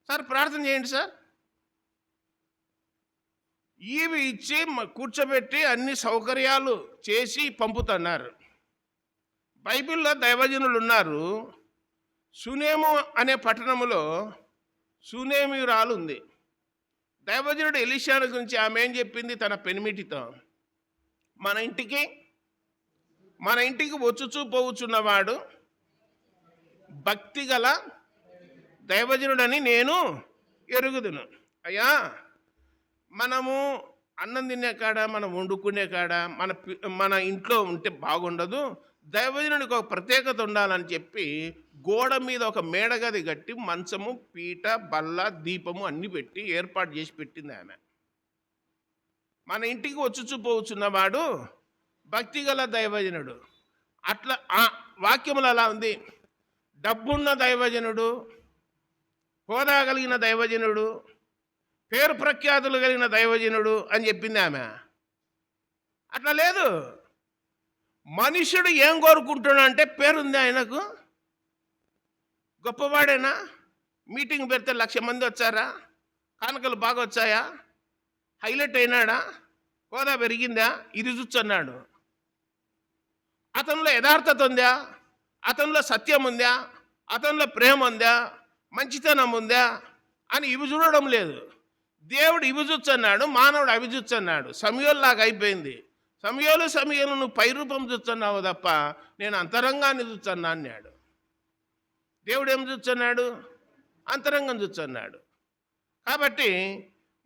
సార్ ప్రార్థన చేయండి సార్, ఇవి ఇచ్చి కూర్చోబెట్టి అన్ని సౌకర్యాలు చేసి పంపుతున్నారు. బైబిల్లో దైవజనులు ఉన్నారు. సునేము అనే పట్టణంలో సునేమియురాలు ఉంది. దైవజనుడు ఎలీషాను గురించి ఆమె ఏం చెప్పింది తన పెనిమిటితో? మన ఇంటికి వచ్చుచూ పోవుచున్నవాడు భక్తి గల దైవజనుడని నేను ఎరుగుదును. అయ్యా, మనము అన్నం తినే కాడ, మనం వండుకునే కాడ మన ఇంట్లో ఉంటే బాగుండదు. దైవజనుడికి ఒక ప్రత్యేకత ఉండాలని చెప్పి గోడ మీద ఒక మేడగది కట్టి మంచము, పీట, బల్ల, దీపము అన్ని పెట్టి ఏర్పాటు చేసి పెట్టింది ఆమె. మన ఇంటికి వచ్చుచుపోవచ్చున్నవాడు భక్తిగల దైవజనుడు. అట్లా ఆ వాక్యములు అలా ఉంది. డబ్బున్న దైవజనుడు, హోదా కలిగిన దైవజనుడు, పేరు ప్రఖ్యాతులు కలిగిన దైవజనుడు అని చెప్పింది ఆమె. అట్లా లేదు. మనుషుడు ఏం కోరుకుంటున్నాడు అంటే పేరుంది ఆయనకు, గొప్పవాడేనా, మీటింగ్ పెడితే 1,00,000 మంది వచ్చారా, కానుకలు బాగా వచ్చాయా, హైలైట్ అయినాడా, హోదా పెరిగిందా, ఇది చూస్తున్నాడు. అతనిలో యథార్థత ఉందా, అతనిలో సత్యం ఉందా, అతనిలో ప్రేమ ఉందా, మంచితనం ఉందా అని ఇవి చూడడం లేదు. దేవుడు ఇవి చూస్తున్నాడు, మానవుడు అవి చూస్తున్నాడు. సమయంలాగా అయిపోయింది. సమయాలు నువ్వు పై రూపం చూస్తున్నావు తప్ప నేను అంతరంగాన్ని చూస్తున్నా అన్నాడు. దేవుడు ఏం చూస్తున్నాడు? అంతరంగం చూస్తున్నాడు. కాబట్టి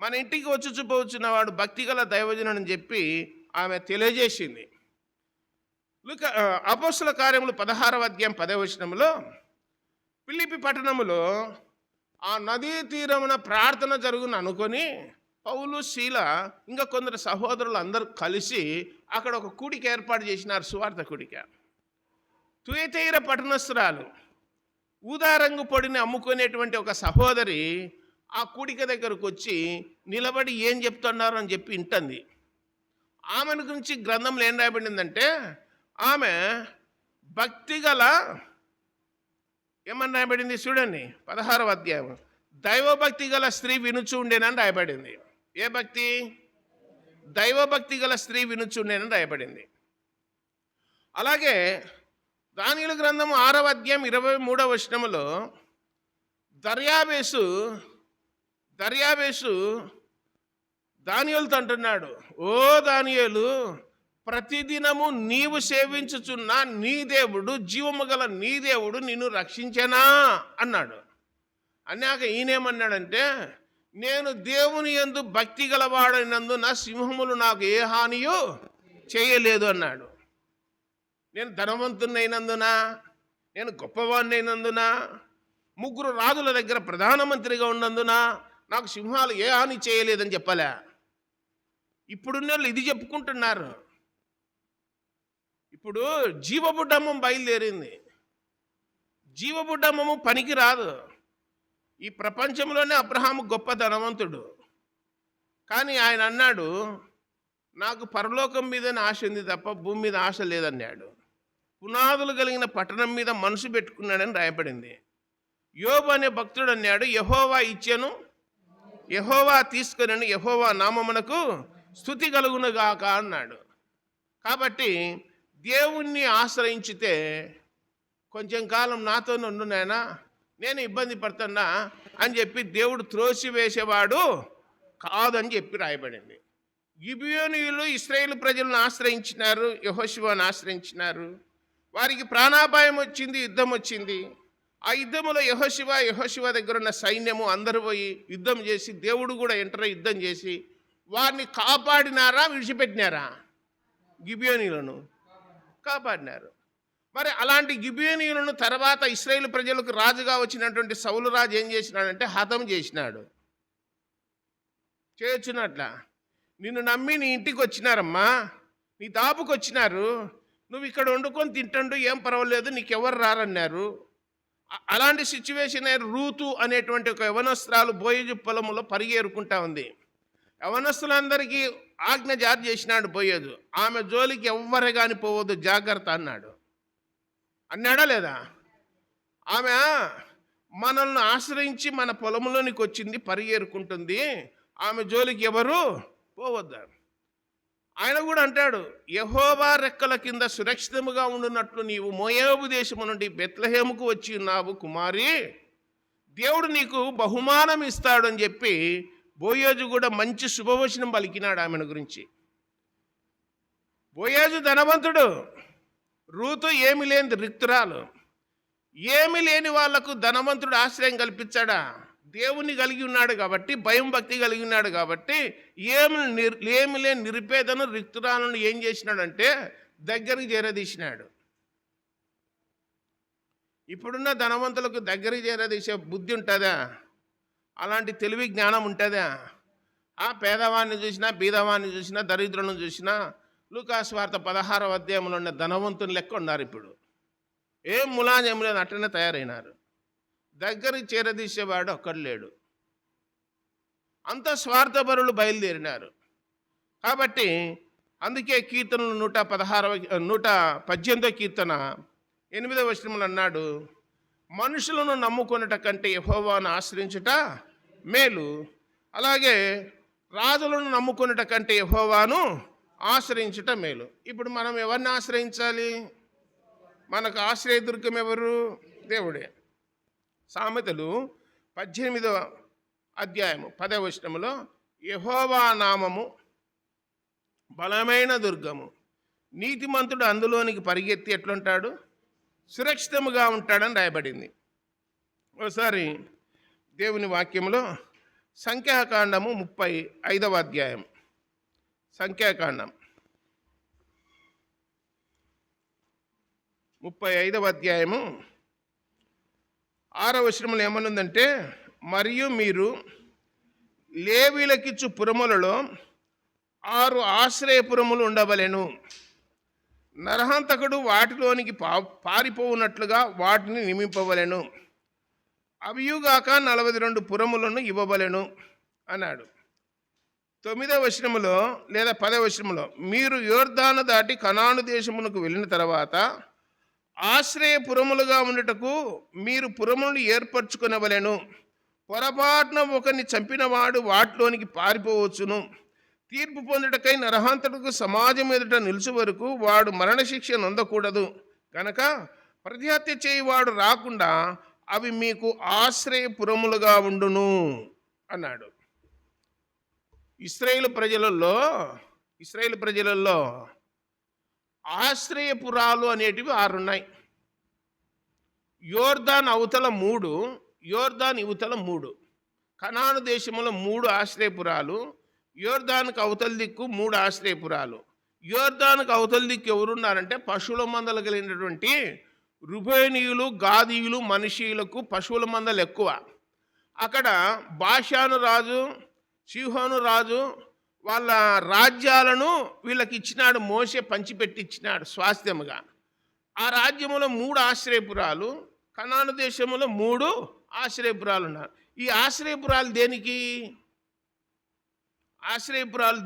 మన ఇంటికి వచ్చి చూపవచ్చున్నవాడు భక్తిగల దైవజనుడు అని చెప్పి ఆమె తెలియజేసింది. అపోస్తల కార్యములు 16వ అధ్యాయం 10వ వచనంలో ఫిలిప్పి పట్టణములో ఆ నదీ తీరమున ప్రార్థన జరుగును అనుకొని పౌలు, శీల ఇంకా కొందరు సహోదరులు అందరూ కలిసి అక్కడ ఒక కూడిక ఏర్పాటు చేసినారు, సువార్త కూడిక. తుయతైర పట్టణస్థురాలు ఊదారంగు పొడిని అమ్ముకునేటువంటి ఒక సహోదరి ఆ కూడిక దగ్గరకు వచ్చి నిలబడి ఏం చెప్తున్నారు అని చెప్పి వింటుంది. ఆమెను గురించి గ్రంథంలో ఏం రాయబడిందంటే ఆమె భక్తిగల ఏమని రాయబడింది చూడండి, 16వ అధ్యాయం. దైవభక్తి గల స్త్రీ వినుచు ఉండేనని రాయబడింది. ఏ భక్తి? దైవభక్తి గల స్త్రీ వినుచు ఉండేనని రాయబడింది. అలాగే దానియేలు గ్రంథం 6వ అధ్యాయం 23వ వచనములో దర్యావేసు దానియేలుతో అంటున్నాడు, ఓ దానియేలు, ప్రతిదినము నీవు సేవించుచున్న నీ దేవుడు, జీవము గల నీ దేవుడు నిన్ను రక్షించనా అన్నాడు. అన్నాక ఈయనేమన్నాడంటే, నేను దేవుని యందు భక్తి గలవాడైనందున సింహములు నాకు ఏ హానియో చేయలేదు అన్నాడు. నేను ధనవంతునైనందున, నేను గొప్పవాడిని అయినందున, 3 రాజుల దగ్గర ప్రధానమంత్రిగా ఉన్నందున నాకు సింహాలు ఏ హాని చేయలేదని చెప్పలే. ఇప్పుడున్న వాళ్ళు ఇది చెప్పుకుంటున్నారు. ఇప్పుడు జీవబుడ్డమ్మం బయలుదేరింది. జీవబుడ్డమ్మము పనికి రాదు. ఈ ప్రపంచంలోనే అబ్రహాము గొప్ప ధనవంతుడు. కానీ ఆయన అన్నాడు, నాకు పరలోకం మీదనే ఆశ ఉంది తప్ప భూమి మీద ఆశ లేదన్నాడు. పునాదులు కలిగిన పట్టణం మీద మనసు పెట్టుకున్నాడని రాయబడింది. యోబు అనే భక్తుడు అన్నాడు, యెహోవా ఇచ్చెను, యెహోవా తీసుకొనని, యెహోవా నామమునకు స్తుతి కలుగునుగాక అన్నాడు. కాబట్టి దేవుణ్ణి ఆశ్రయించితే కొంచెం కాలం నాతో ఉండు నాయనా, నేను ఇబ్బంది పడుతున్నా అని చెప్పి దేవుడు త్రోసివేసేవాడు కాదని చెప్పి రాయబడింది. గిబియోనీయులు ఇశ్రాయేలు ప్రజలను ఆశ్రయించినారు, యెహోషువను ఆశ్రయించినారు. వారికి ప్రాణాపాయం వచ్చింది, యుద్ధం వచ్చింది. ఆ యుద్ధంలో యెహోషువ దగ్గర ఉన్న సైన్యము అందరూ పోయి యుద్ధం చేసి, దేవుడు కూడా యుద్ధం చేసి వారిని కాపాడినారా, విడిచిపెట్టినారా? గిబియోనీయులను కాపాడినారు. మరి అలాంటి గిబియోనీయులను తర్వాత ఇశ్రాయేలు ప్రజలకు రాజుగా వచ్చినటువంటి సౌలు రాజు ఏం చేసినాడంటే హతం చేసినాడు. చేయొచ్చునట్ల నిన్ను నమ్మి నీ ఇంటికి వచ్చినారమ్మా, నీ దాపుకు వచ్చినారు, నువ్వు ఇక్కడ వండుకొని తింటుండు, ఏం పర్వాలేదు, నీకెవరు రారన్నారు. అలాంటి సిచ్యువేషన్ రూతు అనేటువంటి ఒక యవనస్త్రాలు బోయజు పొలములో పరిగేరుకుంటా ఉంది. యవనస్తులందరికీ ఆజ్ఞ జారీ చేసినాడు బోయజు, ఆమె జోలికి ఎవ్వరే కానీ పోవద్దు, జాగ్రత్త అన్నాడు. అన్నాడా లేదా? ఆమె మనల్ని ఆశ్రయించి మన పొలంలోనికి వచ్చింది, పరిగేరుకుంటుంది, ఆమె జోలికి ఎవరు పోవద్దారు. ఆయన కూడా అంటాడు, యెహోవా రెక్కల కింద సురక్షితముగా ఉండునట్లు నీవు మోయాబు దేశము నుండి బెత్లెహేముకు వచ్చి ఉన్నావు కుమారి, దేవుడు నీకు బహుమానం ఇస్తాడు అని చెప్పి బోయోజు కూడా మంచి శుభవచనం పలికినాడు ఆమెను గురించి. బోయోజు ధనవంతుడు, రూతు ఏమి లేని రిక్తురాలు. ఏమి లేని వాళ్లకు ధనవంతుడు ఆశ్రయం కల్పించాడా? దేవుణ్ణి కలిగి ఉన్నాడు కాబట్టి, భయం భక్తి కలిగి ఉన్నాడు కాబట్టి ఏమి లేని నిరుపేదను రిక్తురాలను ఏం చేసినాడంటే దగ్గరికి చేరదీసినాడు. ఇప్పుడున్న ధనవంతులకు దగ్గరికి చేరదీసే బుద్ధి ఉంటుందా? అలాంటి తెలివి జ్ఞానం ఉంటుందా? ఆ పేదవాడిని చూసినా, బీదవాడిని చూసినా, దరిద్రులను చూసినా లూకాసు వార్త 16వ అధ్యాయంలో ఉన్న ధనవంతుని లెక్క ఉన్నారు. ఇప్పుడు ఏం ములాజం లేదు, అట్టనే తయారైనారు. దగ్గరికి చేరదీసేవాడు ఒక్కడు లేడు. అంత స్వార్థపరులు బయలుదేరినారు. కాబట్టి అందుకే కీర్తనలు 118వ కీర్తన 8వ వచనంలో అన్నాడు, మనుషులను నమ్ముకొనుట కంటే యెహోవాను ఆశ్రయించుట మేలు. అలాగే రాజులను నమ్ముకొనుట కంటే యెహోవాను ఆశ్రయించుట మేలు. ఇప్పుడు మనం ఎవరిని ఆశ్రయించాలి? మనకు ఆశ్రయదుర్గం ఎవరు? దేవుడే. సామెతలు 18వ అధ్యాయము 10వ వచనములో యెహోవా నామము బలమైన దుర్గము, నీతిమంతుడు అందులోనికి పరిగెత్తి ఎట్లుంటాడు? సురక్షితముగా ఉంటాడని రాయబడింది. ఒకసారి దేవుని వాక్యంలో సంఖ్యాకాండము 35వ అధ్యాయం, సంఖ్యాకాండం 35వ అధ్యాయము 6వ వచనంలో ఏమనుందంటే, మరియు మీరు లేవీలకిచ్చు పురములలో 6 ఆశ్రయపురములు ఉండవలెను. నరహంతకుడు వాటిలోనికి పారిపోవునట్లుగా వాటిని నియమింపవలెను. అవియుగాక 42 పురములను ఇవ్వవలెను అన్నాడు. 9వ వచనములో లేదా 10వ వచనములో, మీరు యోర్దాను దాటి కనాను దేశమునకు వెళ్ళిన తర్వాత ఆశ్రయపురములుగా ఉండుటకు మీరు పురములను ఏర్పరచుకునవలెను. పొరపాటున ఒకరిని చంపినవాడు వాటిలోనికి పారిపోవచ్చును. తీర్పు పొందుటకై నరహంతకుడు సమాజం ఎదుట నిలుచు వరకు వాడు మరణశిక్ష నొందకూడదు కనుక ప్రతిహత్య చేయువాడు రాకుండా అవి మీకు ఆశ్రయపురములుగా ఉండును అన్నాడు. ఇశ్రాయేలు ప్రజలలో ఆశ్రయపురాలు అనేటివి 6 ఉన్నాయి. యోర్దాన్ అవతల 3, యోర్దాన్ ఇవతల 3. కనాను దేశంలో 3 ఆశ్రయపురాలు, యోర్దానుకు అవతల దిక్కు 3 ఆశ్రయపురాలు. యోర్దానుకు అవతల దిక్కు ఎవరున్నారంటే పశువుల మందలు కలిగినటువంటి రుబేనీయులు, గాదీయులు, మనషీయులకు పశువుల మందలు ఎక్కువ. అక్కడ బాషాను రాజు, సీహోను రాజు వాళ్ళ రాజ్యాలను వీళ్ళకి ఇచ్చినాడు. మోషే పంచిపెట్టి ఇచ్చినాడు స్వాస్థ్యముగా. ఆ రాజ్యములో 3 ఆశ్రయపురాలు, కనాను దేశంలో 3 ఆశ్రయపురాలు ఉన్నారు. ఈ ఆశ్రయపురాలు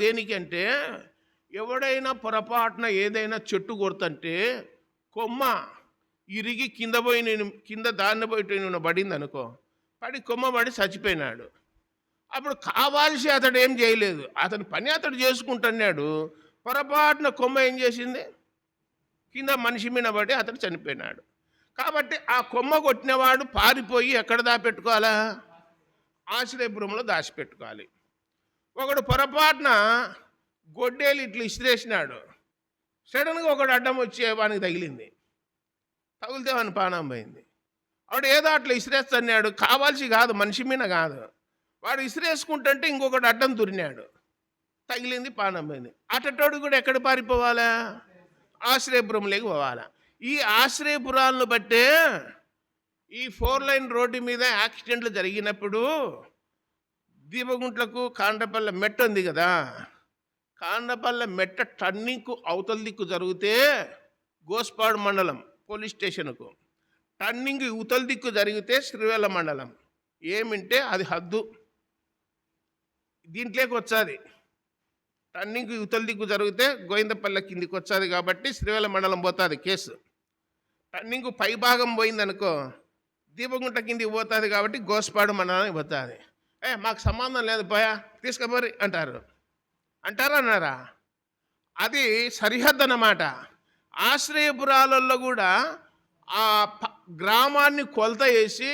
దేనికి అంటే, ఎవడైనా పొరపాటున ఏదైనా చెట్టు కొడుతుంటే కొమ్మ ఇరిగి కింద దాన్ని పోయి పడింది అనుకో, పడి కొమ్మ పడి చచ్చిపోయినాడు. అప్పుడు కావాల్సి అతడు ఏం చేయలేదు, అతని పని అతడు చేసుకుంటున్నాడు. పొరపాటున కొమ్మ ఏం చేసింది? కింద మనిషి మీద పడి అతడు చనిపోయినాడు. కాబట్టి ఆ కొమ్మ కొట్టినవాడు పారిపోయి ఎక్కడ దాపెట్టుకోవాలా? ఆశ్రయపురంలో దాచిపెట్టుకోవాలి. ఒకడు పొరపాటున గొడ్డేలు ఇట్లా ఇసిరేసినాడు. సడన్గా ఒకడు అడ్డం వచ్చే వానికి తగిలింది, తగిలితే వాని ప్రాణం పోయింది. వాడు ఏదో అట్లా ఇసిరేస్తున్నాడు, కావాల్సి కాదు, మనిషి మీద కాదు. వాడు ఇసిరేసుకుంటుంటే ఇంకొకటి అడ్డం తురినాడు, తగిలింది, ప్రాణం పోయింది. అటటోడు కూడా ఎక్కడ పారిపోవాలా? ఆశ్రయపురంలోకి పోవాలా. ఈ ఆశ్రయపురాలను బట్టే ఈ 4 లైన్ రోడ్డు మీద యాక్సిడెంట్లు జరిగినప్పుడు దీపగుంట్లకు కాండ్రపల్లె మెట్ట ఉంది కదా, కాండ్రపల్లె మెట్ట టర్నింగ్కు అవతల దిక్కు జరిగితే గోస్పాడు మండలం పోలీస్ స్టేషన్కు, టర్నింగ్ ఇవతల దిక్కు జరిగితే శ్రీవేల మండలం. ఏమింటే అది హద్దు, దీంట్లోకి వచ్చాది. టర్నింగ్ ఇవతల దిక్కు జరిగితే గోవిందపల్లె కిందికి వచ్చాది కాబట్టి శ్రీవేల మండలం పోతుంది కేసు. టర్నింగ్ పై భాగం పోయిందనుకో దీపగుంట కిందికి పోతుంది కాబట్టి గోస్పాడు మండలానికి పోతుంది. మాకు సంబంధం లేదు, పోయా తీసుకుపోరి అంటారా? అది సరిహద్దు అన్నమాట. ఆశ్రయపురాలలో కూడా ఆ గ్రామాన్ని కొలత వేసి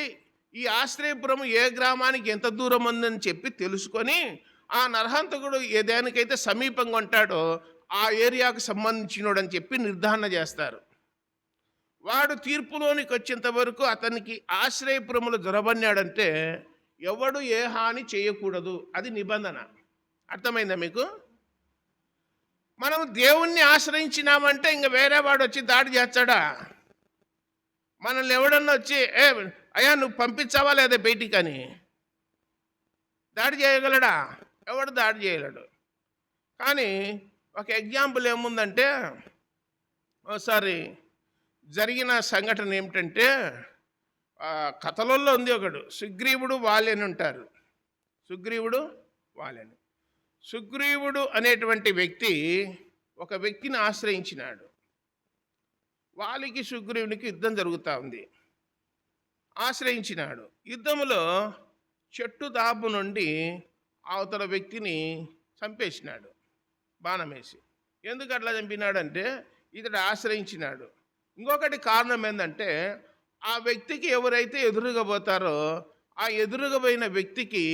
ఈ ఆశ్రయపురం ఏ గ్రామానికి ఎంత దూరం ఉందని చెప్పి తెలుసుకొని ఆ నరహంతకుడు ఏదానికైతే సమీపంగా ఉంటాడో ఆ ఏరియాకు సంబంధించినోడని చెప్పి నిర్ధారణ చేస్తారు. వాడు తీర్పులోనికి వచ్చేంత వరకు అతనికి ఆశ్రయపురములు జొరబడినాడంటే ఎవడు ఏ హాని చేయకూడదు, అది నిబంధన. అర్థమైందా మీకు? మనం దేవుణ్ణి ఆశ్రయించినామంటే ఇంక వేరే వాడు వచ్చి దాడి చేస్తాడా? మనల్ని ఎవడన్నా వచ్చి అయ్యా నువ్వు పంపించావా లేదా బయటికి అని దాడి చేయగలడా? ఎవడు దాడి చేయలేడు. కానీ ఒక ఎగ్జాంపుల్ ఏముందంటే, ఒకసారి జరిగిన సంఘటన ఏమిటంటే, కథలలో ఉంది ఒకడు, సుగ్రీవుడు వాలిని ఉంటారు. సుగ్రీవుడు వాలిని. సుగ్రీవుడు అనేటువంటి వ్యక్తి ఒక వ్యక్తిని ఆశ్రయించినాడు. వాలికి సుగ్రీవునికి యుద్ధం జరుగుతూ ఉంది. ఆశ్రయించినాడు. యుద్ధంలో చెట్టు దాపు నుండి అవతల వ్యక్తిని చంపేసినాడు బాణం వేసి. ఎందుకు అట్లా చంపినాడంటే ఇతడు ఆశ్రయించినాడు. ఇంకొకటి కారణం ఏంటంటే, ఆ వ్యక్తికి ఎవరైతే ఎదురుగా పోతారో ఆ ఎదురుగా పోయిన వ్యక్తికి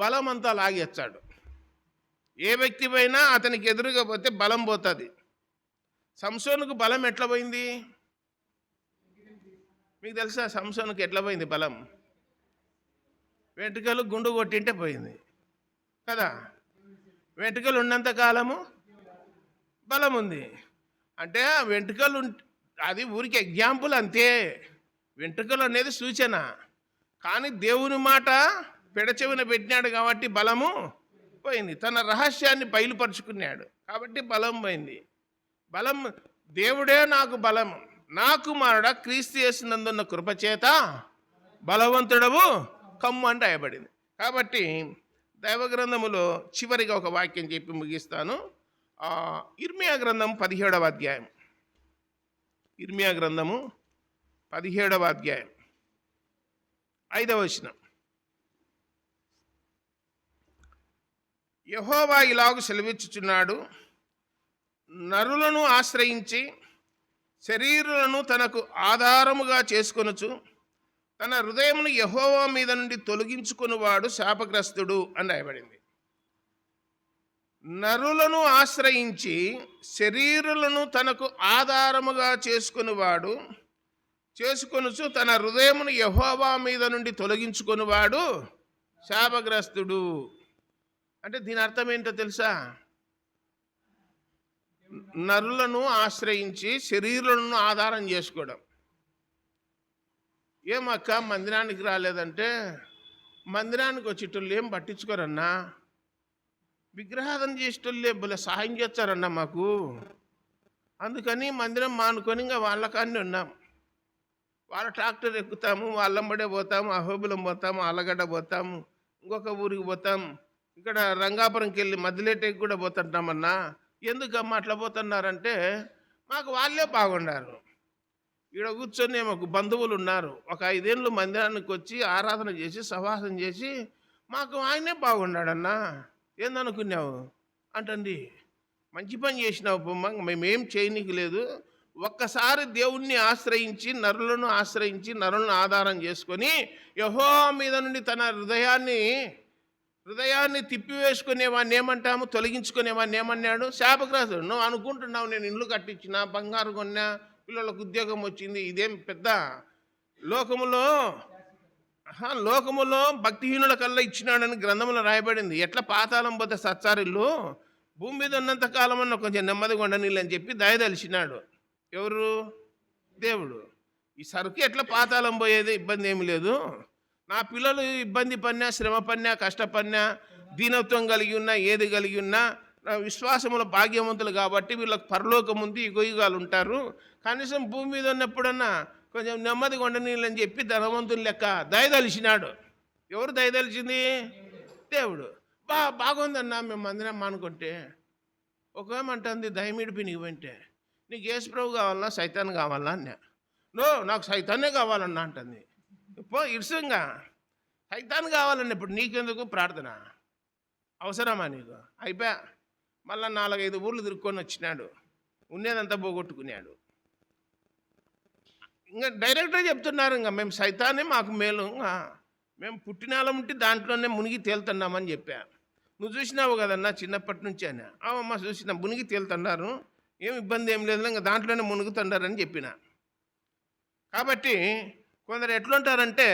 బలం అంతా లాగేస్తాడు. ఏ వ్యక్తి పోయినా అతనికి ఎదురుగా పోతే బలం పోతుంది. సంసోనుకు బలం ఎట్లా పోయింది మీకు తెలుసా? సంసోనుకు ఎట్లా పోయింది బలం? వెంట్రుకలు గుండు కొట్టింటే పోయింది కదా. వెంట్రుకలు ఉన్నంత కాలము బలం ఉంది. అంటే వెంట్రుకలు అది ఊరికి ఎగ్జాంపుల్ అంతే. వెంట్రుకలు అనేది సూచన. కానీ దేవుని మాట పెడచెవిన పెట్టినాడు కాబట్టి బలము పోయింది. తన రహస్యాన్ని బయలుపరుచుకున్నాడు కాబట్టి బలం పోయింది. బలం దేవుడే నాకు బలం, నా కుమారుడా క్రీస్తు యేసునందున్న కృపచేత బలవంతుడవు కమ్ము అని రాయబడింది. కాబట్టి దైవ గ్రంథములో చివరిగా ఒక వాక్యం చెప్పి ముగిస్తాను. ఇర్మియా గ్రంథం 17వ అధ్యాయం. ఇర్మియా గ్రంథము 17వ అధ్యాయం 5వ వచనం. యెహోవా ఇలాగు సెలవిచ్చుచున్నాడు, నరులను ఆశ్రయించి శరీరులను తనకు ఆధారముగా చేసుకొనుచు తన హృదయమును యెహోవా మీద నుండి తొలగించుకునివాడు శాపగ్రస్తుడు అని రాయబడింది. నరులను ఆశ్రయించి శరీరులను తనకు ఆధారముగా చేసుకొనుచు తన హృదయమును యెహోవా మీద నుండి తొలగించుకునివాడు శాపగ్రస్తుడు. అంటే దీని అర్థం ఏంటో తెలుసా? నరులను ఆశ్రయించి శరీరులను ఆధారం చేసుకోవడం. ఏమక్క మందిరానికి రాలేదంటే, మందిరానికి వచ్చేటోళ్ళు ఏం పట్టించుకోరన్నా, విగ్రహాధన చేసేటోళ్ళే భలే సహాయం చేస్తారన్నా మాకు, అందుకని మందిరం మానుకొని ఇంకా వాళ్ళ కాన్ని ఉన్నాం. వాళ్ళ ట్రాక్టర్ ఎక్కుతాము, వాళ్ళంబడే పోతాము, అహోబిలం పోతాము, ఆలగడ్డ పోతాము, ఇంకొక ఊరికి పోతాం, ఇక్కడ రంగాపురంకి వెళ్ళి మధ్యలేటకి కూడా పోతుంటామన్నా. ఎందుకమ్మా అట్లా పోతున్నారంటే, మాకు వాళ్ళే బాగున్నారు. ఈడ కూర్చొని మాకు బంధువులు ఉన్నారు, ఒక 5 ఏళ్ళు మందిరానికి వచ్చి ఆరాధన చేసి సహవాసం చేసి మాకు ఆయనే బాగున్నాడన్నా, ఏందనుకున్నావు అంటండి. మంచి పని చేసినావు బొమ్మ, మేమేం చేయనీకి లేదు. ఒక్కసారి దేవుణ్ణి ఆశ్రయించి నరులను ఆధారం చేసుకొని యెహోవా మీద నుండి తన హృదయాన్ని తిప్పివేసుకునేవాడిని ఏమంటాము, తొలగించుకునేవాడిని ఏమన్నాడు? శాపగ్రస్తుడు. నువ్వు అనుకుంటున్నావు నేను ఇల్లు కట్టించినా, బంగారు కొన్నా, పిల్లలకు ఉద్యోగం వచ్చింది, ఇదేం పెద్ద లోకములో భక్తిహీనుల కల్లా ఇచ్చినాడని గ్రంథంలో రాయబడింది. ఎట్లా పాతాళం పోతే సచ్చారిల్లు, భూమి మీద ఉన్నంత కాలం అన్న కొంచెం నెమ్మదిగా ఉండనీళ్ళు అని చెప్పి దయదలిచినాడు. ఎవరు? దేవుడు. ఈ సరుకు ఎట్లా పాతాళం పోయేది, ఇబ్బంది ఏమి లేదు. నా పిల్లలు ఇబ్బంది పడినా, శ్రమ పడినా, కష్టపడినా, దీనత్వం కలిగి ఉన్నా, ఏది కలిగి ఉన్నా నా విశ్వాసముల భాగ్యవంతులు కాబట్టి వీళ్ళకి పరలోకం ఉంది, యుగాలు ఉంటారు. కనీసం భూమి మీద ఉన్నప్పుడన్నా కొంచెం నెమ్మదిగా ఉండనీళ్ళని చెప్పి ధనవంతుని లెక్క దయదలిచినాడు. ఎవరు దయదలిచింది? దేవుడు. బాగుందన్నా మేము మందిరం మానుకుంటే. ఒకేమంటుంది దయమీడిపి నీకు వెంటే, నీకు యేసు ప్రభు కావాలన్నా సైతాన్ కావాలన్నా అన్నా. నాకు సైతాన్నే కావాలన్నా అంటుంది. ఇరుసంగా సైతాన్ కావాలన్నా ఇప్పుడు నీకెందుకు ప్రార్థన అవసరమా నీకు? అయిపోయా. మళ్ళీ 4-5 ఊర్లు తిరుక్కొని వచ్చినాడు, ఉండేదంతా పోగొట్టుకున్నాడు. ఇంకా డైరెక్ట్గా చెప్తున్నారు, ఇంకా మేము సైతానే మాకు మేలు, మేము పుట్టినాలం ఉంటే దాంట్లోనే మునిగి తేలుతున్నామని చెప్పా. నువ్వు చూసినావు కదన్నా చిన్నప్పటి నుంచి అని. అమ్మా చూసిన మునిగి తేలుతున్నారు, ఏం ఇబ్బంది ఏం లేదు, ఇంకా దాంట్లోనే మునుగుతున్నారని చెప్పిన. కాబట్టి కొందరు ఎట్లుంటారంటే,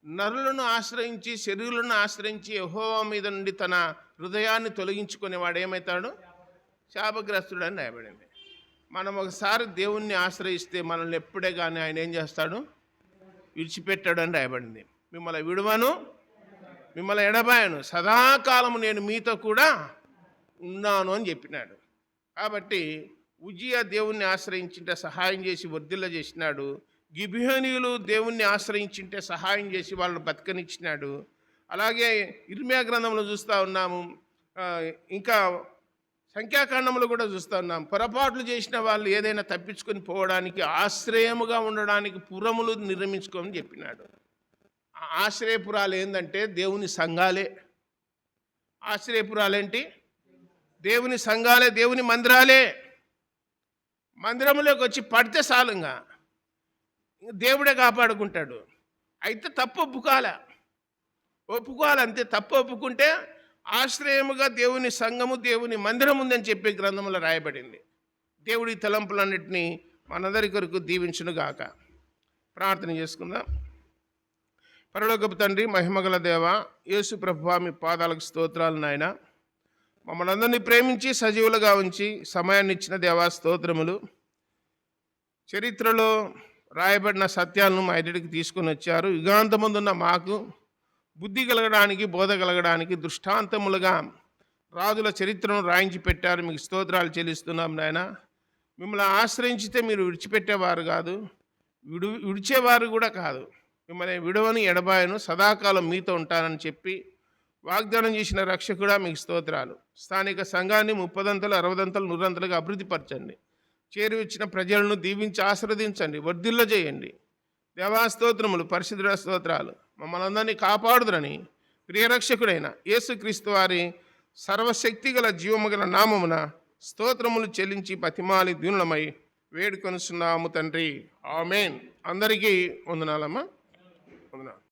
నరులను ఆశ్రయించి శరీరులను ఆశ్రయించి యెహోవా మీద నుండి తన హృదయాన్ని తొలగించుకునేవాడు ఏమవుతాడు? శాపగ్రస్తుడు అని రాయబడింది. మనం ఒకసారి దేవుణ్ణి ఆశ్రయిస్తే మనల్ని ఎప్పుడే కానీ ఆయన ఏం చేస్తాడు? విడిచిపెట్టాడు అని రాయబడింది. మిమ్మల్ని విడువను, మిమ్మల్ని ఎడబాయను, సదాకాలము నేను మీతో కూడా ఉన్నాను అని చెప్పినాడు. కాబట్టి ఉజ్జియా దేవుణ్ణి ఆశ్రయించింటే సహాయం చేసి వర్ధిల్ల చేసినాడు. గిబియోనీయులు దేవుణ్ణి ఆశ్రయించింటే సహాయం చేసి వాళ్ళని బతకనిచ్చినాడు. అలాగే ఇర్మియా గ్రంథంలో చూస్తూ ఉన్నాము, ఇంకా సంఖ్యాకాండంలో కూడా చూస్తూ ఉన్నాం. పొరపాట్లు చేసిన వాళ్ళు ఏదైనా తప్పించుకొని పోవడానికి ఆశ్రయముగా ఉండడానికి పురములు నిర్మించుకోమని చెప్పినాడు. ఆశ్రయపురాలు ఏంటంటే దేవుని సంఘాలే. ఆశ్రయపురాలేంటి? దేవుని సంఘాలే, దేవుని మందిరాలే. మందిరంలోకి వచ్చి పడితే చాలుగా దేవుడే కాపాడుకుంటాడు. అయితే తప్పు ఒప్పుకోవాలంతే. తప్పు ఒప్పుకుంటే ఆశ్రయముగా దేవుని సంఘము, దేవుని మందిరం ఉందని చెప్పే గ్రంథంలో రాయబడింది. దేవుడి తలంపులన్నింటినీ మనందరి కొరకు దీవించునుగాక. ప్రార్థన చేసుకుందాం. పరలోకపు తండ్రి, మహిమగల దేవ, యేసు ప్రభువా, మీ పాదాలకు స్తోత్రాలు నాయన. మమ్మల్ని అందరినీ ప్రేమించి సజీవులుగా ఉంచి సమయాన్ని ఇచ్చిన దేవా స్తోత్రములు. చరిత్రలో రాయబడిన సత్యాలను మా ఎదుటికి తీసుకొని వచ్చారు. యుగాంతమందున్న మాకు బుద్ధి కలగడానికి, బోధ కలగడానికి దృష్టాంతములుగా రాజుల చరిత్రను రాయించి పెట్టారు. మీకు స్తోత్రాలు చెల్లిస్తున్నాం నాయన. మిమ్మల్ని ఆశ్రయించితే మీరు విడిచిపెట్టేవారు కాదు, విడిచేవారు కూడా కాదు. మిమ్మల్ని విడవని, ఎడబాయను, సదాకాలం మీతో ఉంటానని చెప్పి వాగ్దానం చేసిన రక్షకుడా మీకు స్తోత్రాలు. స్థానిక సంఘాన్ని 30 60 100 అభివృద్ధి పరచండి. చేరువచ్చిన ప్రజలను దీవించి ఆశీర్వదించండి, వర్ధిల్ల చేయండి. దేవా స్తోత్రములు, పరిశుద్ధుల స్తోత్రాలు. మమ్మల్ని అందరినీ కాపాడుదురని ప్రియరక్షకుడైన యేసుక్రీస్తు వారి సర్వశక్తిగల జీవముగల నామమున స్తోత్రములు చెల్లించి బతిమాలి దీనులమై వేడుకొనుచున్నాము తండ్రి. ఆమేన్. అందరికీ వందనాలమ్మా. వందనాలు.